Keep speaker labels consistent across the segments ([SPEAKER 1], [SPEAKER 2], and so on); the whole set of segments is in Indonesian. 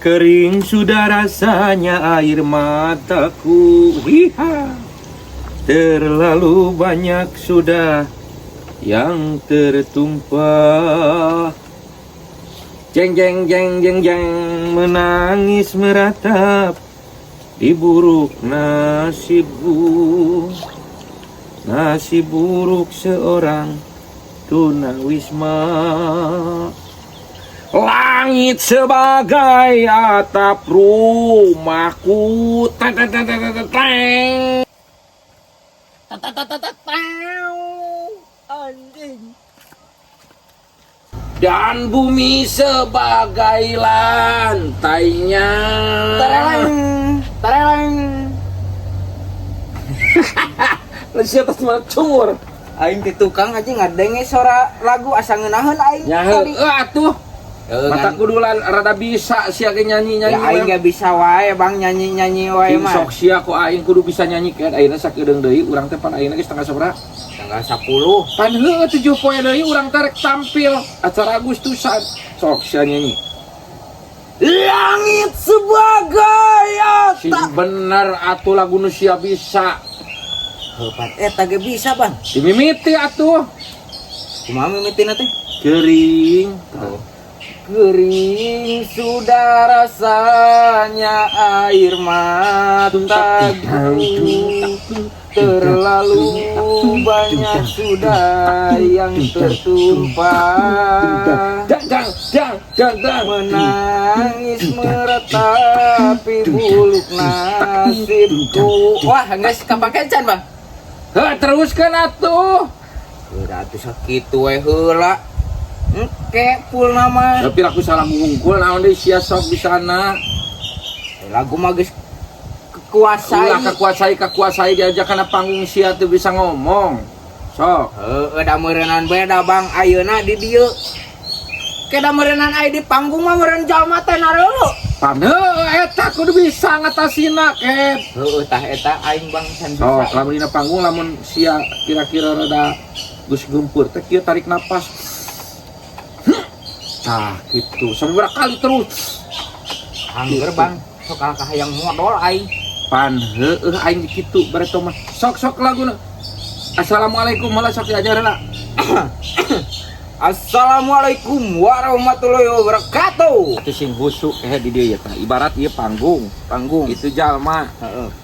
[SPEAKER 1] Kering sudah rasanya air mataku. Hiha. Terlalu banyak sudah yang tertumpah. Jeng jeng jeng jeng jeng, menangis meratap di buruk nasibku. Nasib buruk seorang tunawisma. Langit sebagai atap rumahku. Teng teng teng teng teng teng.
[SPEAKER 2] Anjing.
[SPEAKER 1] Dan bumi sebagai lantainya.
[SPEAKER 2] Tereleng, tereleng.
[SPEAKER 1] Lesi atas mana cungur.
[SPEAKER 2] Aing ti tukang aja ngadenge suara lagu asa ngeunaheun aing.
[SPEAKER 1] Nyahe,
[SPEAKER 2] tadi.
[SPEAKER 1] atuh. Mata kudulan rada bisa sia ge nyanyi-nyanyi.
[SPEAKER 2] Ya aing gak bisa wae Bang nyanyi-nyanyi wae mah.
[SPEAKER 1] Sok sia ku aing kudu bisa nyanyi keun ayeuna sakedeung deui urang teh pan ayeuna geus tanggal sabaraha?
[SPEAKER 2] Tanggal 10.
[SPEAKER 1] Pan heueuh 7 poe deui urang teh rek tampil acara Agustusan. Sok sia nyanyi.
[SPEAKER 2] Langit sebagai
[SPEAKER 1] Si
[SPEAKER 2] atap.
[SPEAKER 1] bener atuh lagu nu sia bisa.
[SPEAKER 2] Hebat eta ge bisa Bang.
[SPEAKER 1] Dimimiti atuh.
[SPEAKER 2] Kumaha mimitina teh?
[SPEAKER 1] Kering.
[SPEAKER 2] Kering sudah rasanya air mataku. Terlalu banyak sudah yang tertumpah.
[SPEAKER 1] Dang.
[SPEAKER 2] Menangis meratapi buluk nasibku. Wah, geus kapake can, Bang?
[SPEAKER 1] Heuh, teruskeun atuh.
[SPEAKER 2] Udah atuh sakitu we heula. Engke full nama.
[SPEAKER 1] Tapi aku salah ngungkul naon deui sia sok bisana.
[SPEAKER 2] Lagu mah geus kekuasai.
[SPEAKER 1] Ulah kakuasai diajak kana panggung sia teu bisa ngomong. Sok.
[SPEAKER 2] Heueuh da meureunnan beda Bang ayeuna di dieu. Ke da meureunnan aya di panggung mah meureun jalma teh nareulu.
[SPEAKER 1] Pan heueuh eta kudu bisa ngatasina ket.
[SPEAKER 2] Heueuh tah eta aing Bang can
[SPEAKER 1] Sok
[SPEAKER 2] bisa.
[SPEAKER 1] lamun dina panggung lamun sia kira-kira rada geus geumpeur teh kieu tarik napas. Nah gitu, sabaraha kali terus.
[SPEAKER 2] Angger Bang, sok alkah hayang modal aing.
[SPEAKER 1] Pan heueuh aing kitu bareto mah. Sok laguna. Assalamualaikum malah sok diajareuna.
[SPEAKER 2] Assalamualaikum warahmatullahi wabarakatuh.
[SPEAKER 1] Atuh sing husuk di dieu tah. Ibarat ieu panggung. Itu jalma.
[SPEAKER 2] Heeh.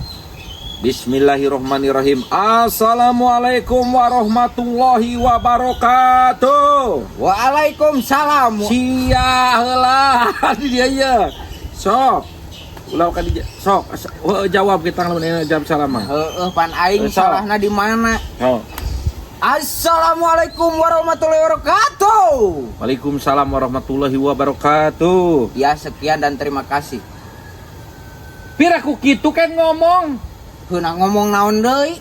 [SPEAKER 1] Bismillahirrahmanirrahim. Assalamualaikum warahmatullahi wabarakatuh.
[SPEAKER 2] Waalaikumsalam.
[SPEAKER 1] Sia heula di dieu ye. Sok. Ulah ka di sok jawab kita lamun jawab salam mah.
[SPEAKER 2] Heeh, pan aing
[SPEAKER 1] Sok.
[SPEAKER 2] salahna di mana?
[SPEAKER 1] Oh.
[SPEAKER 2] Assalamualaikum warahmatullahi wabarakatuh.
[SPEAKER 1] Waalaikumsalam warahmatullahi wabarakatuh.
[SPEAKER 2] Ya sekian dan terima kasih.
[SPEAKER 1] Piraku kitu kan ngomong.
[SPEAKER 2] Heuna ngomong naon deui?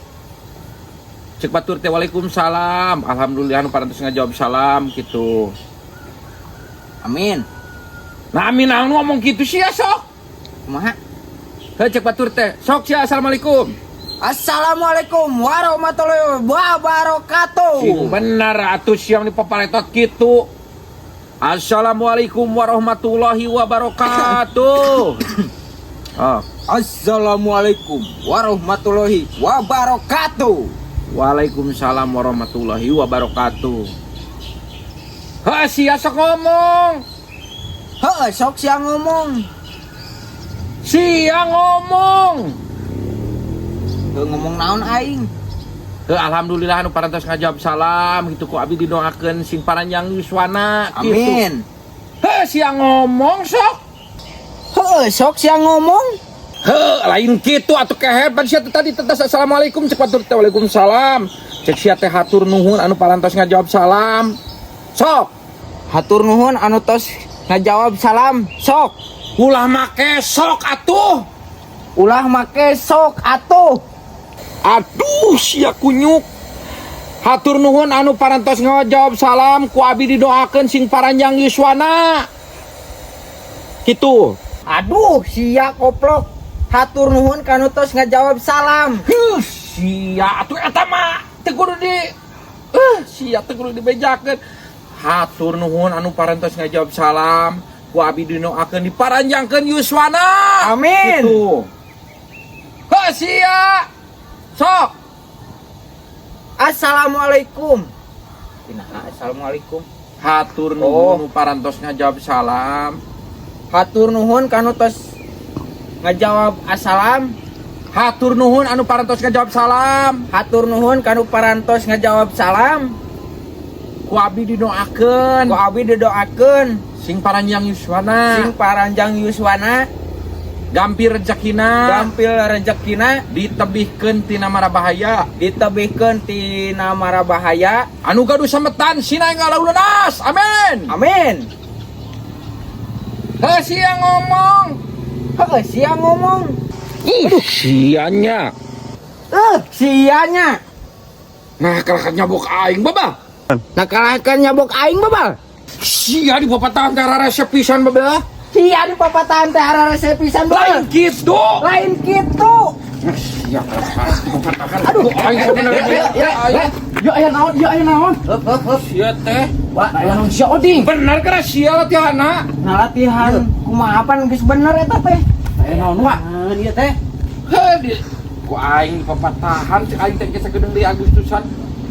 [SPEAKER 1] Cek batur teh waalaikumsalam. Alhamdulillah nu parantos ngajawab salam gitu.
[SPEAKER 2] Amin.
[SPEAKER 1] Nah amin naon ngomong kitu sia sok.
[SPEAKER 2] Kumaha?
[SPEAKER 1] Heuh cek batur teh. Sok sia assalamualaikum.
[SPEAKER 2] Assalamualaikum warahmatullahi wabarakatuh.
[SPEAKER 1] Sing bener atuh siang dipapaletot kitu. Assalamualaikum warahmatullahi wabarakatuh. Oh.
[SPEAKER 2] Assalamualaikum warahmatullahi wabarakatuh.
[SPEAKER 1] Waalaikumsalam warahmatullahi wabarakatuh. Heuh sia sok ngomong.
[SPEAKER 2] Heeh, sok sia ngomong.
[SPEAKER 1] Sia ngomong.
[SPEAKER 2] Heuh ngomong naon aing?
[SPEAKER 1] Heuh alhamdulillah anu parantos ngajawab salam gitu ku abi didoakeun sing paranjang yuswana gitu.
[SPEAKER 2] Amin.
[SPEAKER 1] Heuh sia ngomong sok.
[SPEAKER 2] Heeh, sok sia ngomong.
[SPEAKER 1] Heuh lain kitu atuh kehebat sia tadi tetes assalamualaikum cek batur teh waalaikumsalam. Cek sia teh hatur nuhun anu parantos ngajawab salam. Sok.
[SPEAKER 2] Hatur nuhun anu tos ngajawab salam. Sok.
[SPEAKER 1] Ulah make sok atuh.
[SPEAKER 2] Ulah make sok atuh.
[SPEAKER 1] Aduh sia kunyuk. Hatur nuhun anu parantos ngajawab salam ku abi didoakeun sing paranjang yuswana. Kitu.
[SPEAKER 2] Aduh, sia koplok. Hatur nuhun kanu tos ngajawab salam.
[SPEAKER 1] Heuh sia atuh eta mah teu kudu di sia teu kudu dibejakeun. Hatur nuhun anu parantos ngajawab salam ku abi dinoakeun diparanjangkeun yuswana.
[SPEAKER 2] Amin.
[SPEAKER 1] Gitu. Heuh sia. Sok.
[SPEAKER 2] Assalamualaikum. Assalamualaikum.
[SPEAKER 1] Hatur nuhun nu parantos ngajawab salam.
[SPEAKER 2] Hatur nuhun kanu tos ngajawab assalam.
[SPEAKER 1] Hatur nuhun anu parantos ngajawab salam.
[SPEAKER 2] Hatur nuhun kanu parantos ngajawab salam.
[SPEAKER 1] Ku abi dinoakeun.
[SPEAKER 2] Ku abi didoakeun
[SPEAKER 1] Sing paranjang yuswana.
[SPEAKER 2] sing paranjang yuswana,
[SPEAKER 1] Gampir rezekina.
[SPEAKER 2] gampil rezekina,
[SPEAKER 1] Ditebihkeun tina mara bahaya.
[SPEAKER 2] ditebihkeun tina mara bahaya.
[SPEAKER 1] Anu gaduh sametan sinaeng ngalaulunas. Amin.
[SPEAKER 2] Amin.
[SPEAKER 1] Heuh sia ngomong.
[SPEAKER 2] Heuh sia ngomong.
[SPEAKER 1] Sianya.
[SPEAKER 2] Sianya.
[SPEAKER 1] Nah, kalahkan nyabok aing babal.
[SPEAKER 2] Nakalahkan nyabok aing babal.
[SPEAKER 1] Sia di papatahan tara resep pisan babal.
[SPEAKER 2] Sia di papatahan teh arah resep pisan babal.
[SPEAKER 1] Lain kitu.
[SPEAKER 2] Lain kitu.
[SPEAKER 1] Ya kalahkan di papatahan. Aduh, aing bener.
[SPEAKER 2] Yo aya naon, yo aya naon.
[SPEAKER 1] Sia teh.
[SPEAKER 2] Wah, aya naon sia oding.
[SPEAKER 1] Bener kena sia latihana.
[SPEAKER 2] Nah, latihan kumaha pan geus bener eta teh. Aya naon wa? Ieu teh.
[SPEAKER 1] Heuh di ku aing di papatahan cek aing teh geus sagedeung di Agustusan.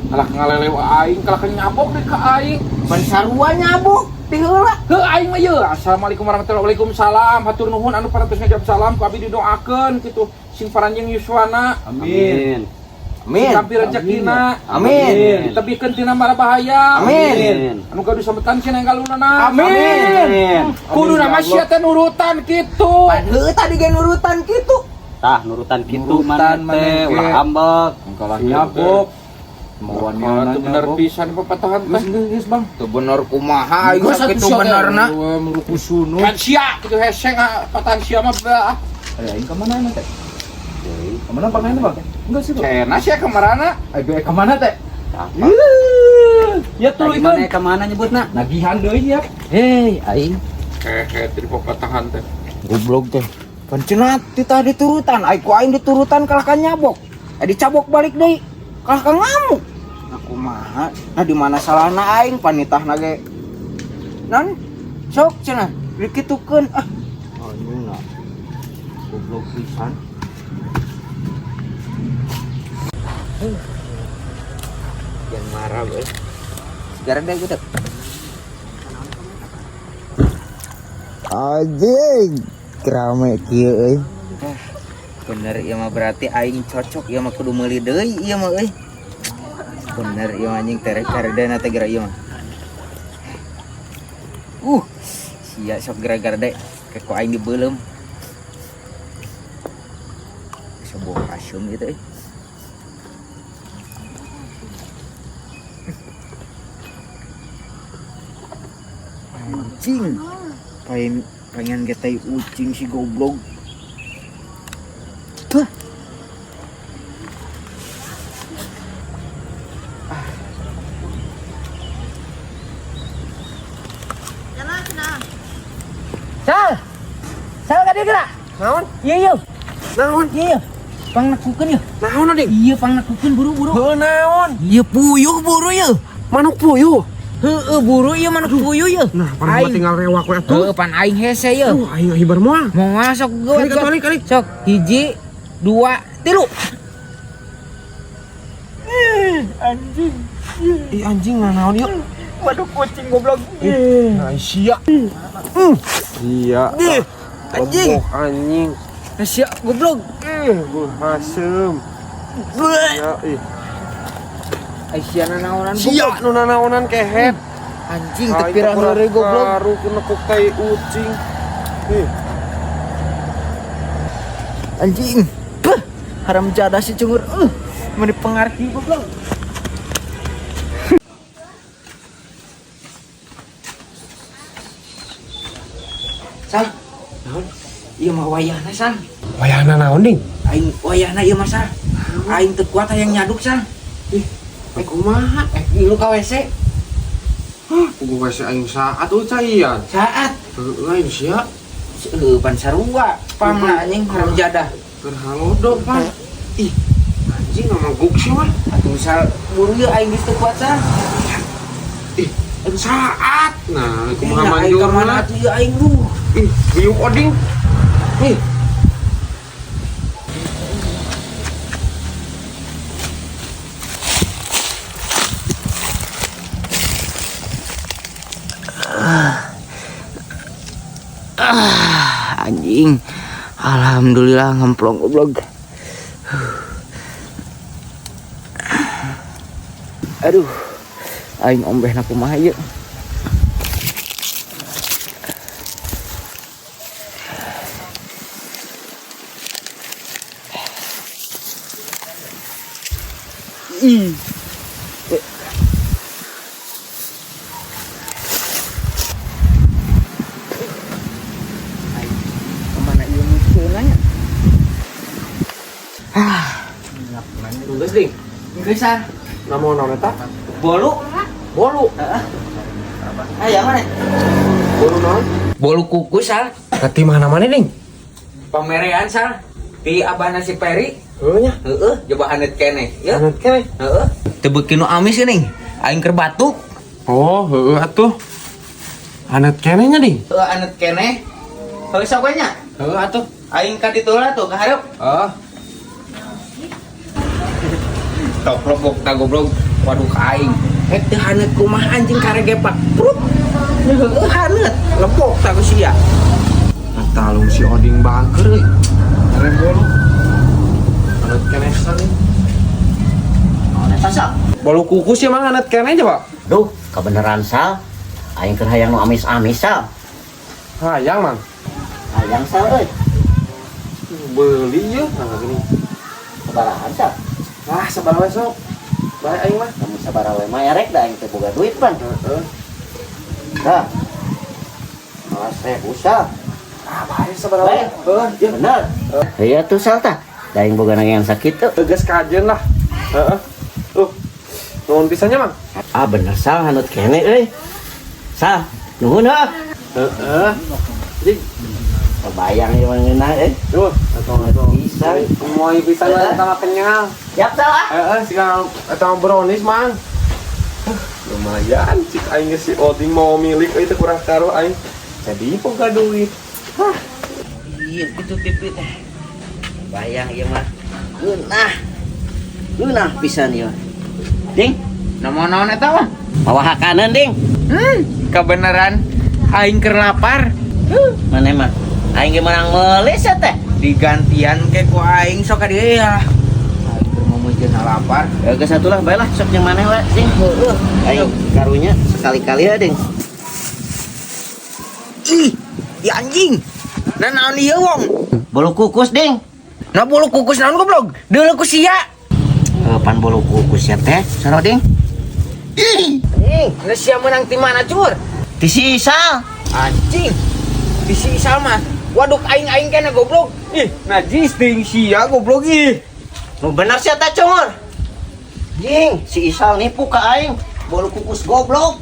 [SPEAKER 1] Alah ngalelew aing kalahkan nyabok deh ka aing.
[SPEAKER 2] Ban sarua nyabuk ti heula.
[SPEAKER 1] Heuh aing mah yeuh. Assalamualaikum warahmatullahi wabarakatuh. Hatur nuhun anu parantos ngajawab salam ku abdi didoakeun kitu sing paranjang yuswana.
[SPEAKER 3] Amin.
[SPEAKER 2] Amin.
[SPEAKER 1] Gampir rezekina.
[SPEAKER 2] Amin.
[SPEAKER 1] Ditebihkeun tina mara bahaya.
[SPEAKER 2] Amin.
[SPEAKER 1] Anu gaduh sametan cenah galunana.
[SPEAKER 2] Amin.
[SPEAKER 1] Kudu nama sia teh nurutan kitu.
[SPEAKER 2] Pan heuh tadi ge nurutan kitu.
[SPEAKER 3] Tah nurutan kitu
[SPEAKER 1] Nurutan
[SPEAKER 3] mana teh
[SPEAKER 1] maneh
[SPEAKER 3] ulah
[SPEAKER 1] ge.
[SPEAKER 3] ambek.
[SPEAKER 1] Kalah nyabok. Mauan yang bener pisan papatahan teh.
[SPEAKER 2] Geus Bang. Teu bener kumaha aing sakitu benerna.
[SPEAKER 1] Meruku sunu. Kan sia kitu heseng patahan sia mah beuh.
[SPEAKER 3] Aing ka mana teh? Kemana pangaina Bang? Enggak sih, Bang.
[SPEAKER 1] Cenah sia kemarana.
[SPEAKER 3] Ayo ka mana teh?
[SPEAKER 1] Ya tuh
[SPEAKER 3] Mana ka mana nyebutna?
[SPEAKER 1] nagihan deui ya.
[SPEAKER 2] Hei, aing
[SPEAKER 1] Hehe di papatahan teh.
[SPEAKER 2] goblok teh. Kan cenah titah diturutan, ai ku aing diturutan kalahkan nyabok. Dicabok balik deui. Kalahkan ngamuk. Aku mah, nah di mana salahna aing panitahna ge. Non, sok cenah dikitukeun ah. Anjing na. Goblok pisan. Jangan marah, bos. Sekarang deh gitu. Anjing, kerame kieu euy. Bener ieu mah berarti aing cocok ieu mah kudu meuli deui ieu mah euy. Bener ieu anjing terek karedana teh geura ieu mah. Sia sok gara-gara deh ke ku aing dibeuleum. Sebuah asum gitu euy. Anjing. Pengen getai ucing si goblok. Tuh. Sal ka geura. Naon? Iya. Naon? Iya. Pangnakukeun ya. Naon ading? Iya pangnakukeun buru-buru. Heuh naon? Iya puyuh buru ya. Manuk puyuh. Heuh buru ieu manuk puyuh ya.
[SPEAKER 4] Nah, pan tinggal rewak we atuh.
[SPEAKER 2] Heuh pan aing hese ya.
[SPEAKER 4] Aing hibar moal.
[SPEAKER 2] Mau masuk gua.
[SPEAKER 4] Kali.
[SPEAKER 2] Sok, 1, 2, 3. Anjing.
[SPEAKER 4] Ih anjing naon ieu?
[SPEAKER 2] Waduh kucing goblok.
[SPEAKER 4] Nah, sia. Sia.
[SPEAKER 2] Anjing.
[SPEAKER 4] Anjing.
[SPEAKER 2] Sia goblok.
[SPEAKER 4] Buh hasem. Ya, ih.
[SPEAKER 2] Aisyana naonan
[SPEAKER 4] Sia nu nanaonan kehet.
[SPEAKER 2] Anjing teu pirang heureuy goblok.
[SPEAKER 4] Baru nekuk tai ucing. Ih,
[SPEAKER 2] Anjing. Beuh, haram jadah si cungur. Meni pengarki goblok. San. Ieu mah wayahna San.
[SPEAKER 4] wayahna naon ding?
[SPEAKER 2] Aing wayahna ieu mah San. Aing teu kuat hayang nyaduk San.
[SPEAKER 4] Kumaha?
[SPEAKER 2] Ngilu ka WC.
[SPEAKER 4] Kudu WC aing saat tuh caian.
[SPEAKER 2] Saat
[SPEAKER 4] Lain sia.
[SPEAKER 2] pan sarua pamna anjing haram jadah.
[SPEAKER 4] Keur halodo pan. Ih, anjing ngomong guk sih mah.
[SPEAKER 2] Atuh sal buru ieu aing geus teu kuat San.
[SPEAKER 4] Ih, Saat. Nah, kumaha
[SPEAKER 2] Aing
[SPEAKER 4] manjur
[SPEAKER 2] kemana
[SPEAKER 4] na.
[SPEAKER 2] atuh ya aing lu?
[SPEAKER 4] Ih, biuk oding. Nih.
[SPEAKER 2] Anjing. Alhamdulillah ngemplong goblok. Aduh. Aing ombehna kumaha ieu? Kemana ieu muncul nya?
[SPEAKER 4] Geus ding.
[SPEAKER 2] Geus ah.
[SPEAKER 4] Namun naon eta?
[SPEAKER 2] Bolu.
[SPEAKER 4] Bolu.
[SPEAKER 2] Aya mana?
[SPEAKER 4] Bolu naon?
[SPEAKER 2] Bolu kukus ah.
[SPEAKER 4] Kati mana-mana ding?
[SPEAKER 2] Pamerean sar. Di abahna si Peri.
[SPEAKER 4] Heuh nya.
[SPEAKER 2] Heeh, coba hanet keneh. Ya.
[SPEAKER 4] Anet keneh.
[SPEAKER 2] Heeh. Teu beuki nu amis geuning. Aing keur batuk.
[SPEAKER 4] Oh, heuh atuh. Anet keneh nya ding.
[SPEAKER 2] Heeh, hanet keneh. Heus sok we nya.
[SPEAKER 4] Heuh atuh.
[SPEAKER 2] Aing ka ditu lah tuh ka hareup.
[SPEAKER 4] Ah,
[SPEAKER 2] Tok lobok da goblok. Waduh ka aing. Teu hanet kumaha anjing karege pak. Prut. Heeh, hanet. Lebok ta ku sia.
[SPEAKER 4] talung si oding bangker euy. Keren bolu. Anet keneh san.
[SPEAKER 2] Naon eta sak?
[SPEAKER 4] Bolu kukus ya mang anet keneh aja, Pak.
[SPEAKER 5] Duh, kebeneran Sal. Aing keur hayang nu amis-amis Sal.
[SPEAKER 4] Hayang, Mang.
[SPEAKER 5] Hayang Sal euy.
[SPEAKER 4] Beli ya. Nah, gini.
[SPEAKER 5] Sabarahan Sal.
[SPEAKER 4] Ah, sabar we sok. Bae aing mah.
[SPEAKER 5] Kamu sabaraha we mah erek da aing teh boga duit pan.
[SPEAKER 4] Heeh.
[SPEAKER 5] Dah. Malas ribu Sal.
[SPEAKER 4] Ah, bae sabar we.
[SPEAKER 5] Bae. Bener. Iya tuh Sal tah. Da aing boga nangean sakit tuh.
[SPEAKER 4] Tegas kajen lah. Heeh. Tuh. Nuhun pisannya, Mang.
[SPEAKER 5] Ah bener Sal hanut kene euy. Sal, nuhun heuh.
[SPEAKER 4] Heeh. Jadi,
[SPEAKER 5] Kebayang ieu mah ngeunah euy.
[SPEAKER 4] tuh, atuh.
[SPEAKER 5] Bisa.
[SPEAKER 4] Moy pisan lah sama kenyal.
[SPEAKER 5] Yap Sal ah.
[SPEAKER 4] Siga eta brownies, Mang. Lumayan, cik aing geus si Oding mau milik euy teh kurang karo aing. Jadi boga duit.
[SPEAKER 5] Iya gitu tipit. Bayang ieu mah. Geunah pisan ieu. Ding,
[SPEAKER 2] Naon eta mah?
[SPEAKER 5] bawa hakaneun ding.
[SPEAKER 2] Kebeneran aing keur lapar.
[SPEAKER 5] Mana mah? Aing ge menang meuli teh.
[SPEAKER 2] Digantian ke ku aing sok ka dieu ya. Aing keur memujeun lapar.
[SPEAKER 5] Geus atulah bae lah sok yang maneh we ding. Heueuh. Aing karunya sekali-kali ya ding.
[SPEAKER 2] Ih, ya anjing. Nah naon ieu wong?
[SPEAKER 5] Bolu kukus ding.
[SPEAKER 2] Nah bulu kukus naon goblok? Deuleu ku sia.
[SPEAKER 5] Pan bolu kukus ya teh, saro ding.
[SPEAKER 2] Ih, geus sia meunang ti mana cur?
[SPEAKER 5] Ti si Isal.
[SPEAKER 2] Anjing. Di si Isal mah. Waduk aing kena goblok. Ih, najis ting sia goblok ih.
[SPEAKER 5] Nu bener sia teh cungur. Ding, si Isal nipu ka aing. Bolu kukus goblok.